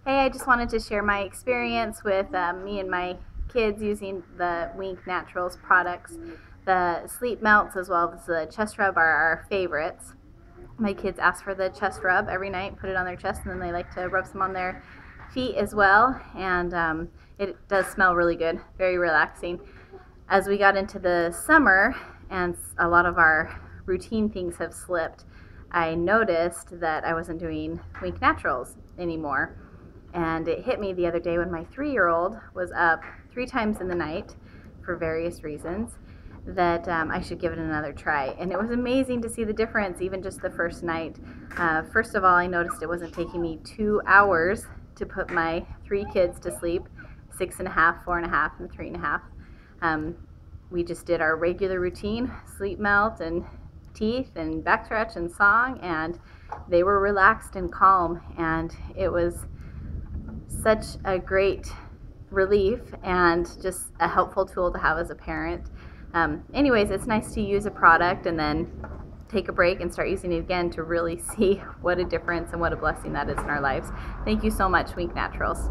Hey, I just wanted to share my experience with me and my kids using the Wink Naturals products. The sleep melts as well as the chest rub are our favorites. My kids ask for the chest rub every night, put it on their chest, and then they like to rub some on their feet as well. And it does smell really good, very relaxing. As we got into the summer and a lot of our routine things have slipped, I noticed that I wasn't doing Wink Naturals anymore. And it hit me the other day when my 3-year-old was up 3 times in the night for various reasons that I should give it another try. And it was amazing to see the difference, even just the first night. First of all, I noticed it wasn't taking me 2 hours to put my 3 kids to sleep, 6.5, 4.5, and 3.5. We just did our regular routine, sleep melt and teeth and back stretch and song, and they were relaxed and calm, and it was such a great relief and just a helpful tool to have as a parent. Anyways, it's nice to use a product and then take a break and start using it again to really see what a difference and what a blessing that is in our lives. Thank you so much, Wink Naturals.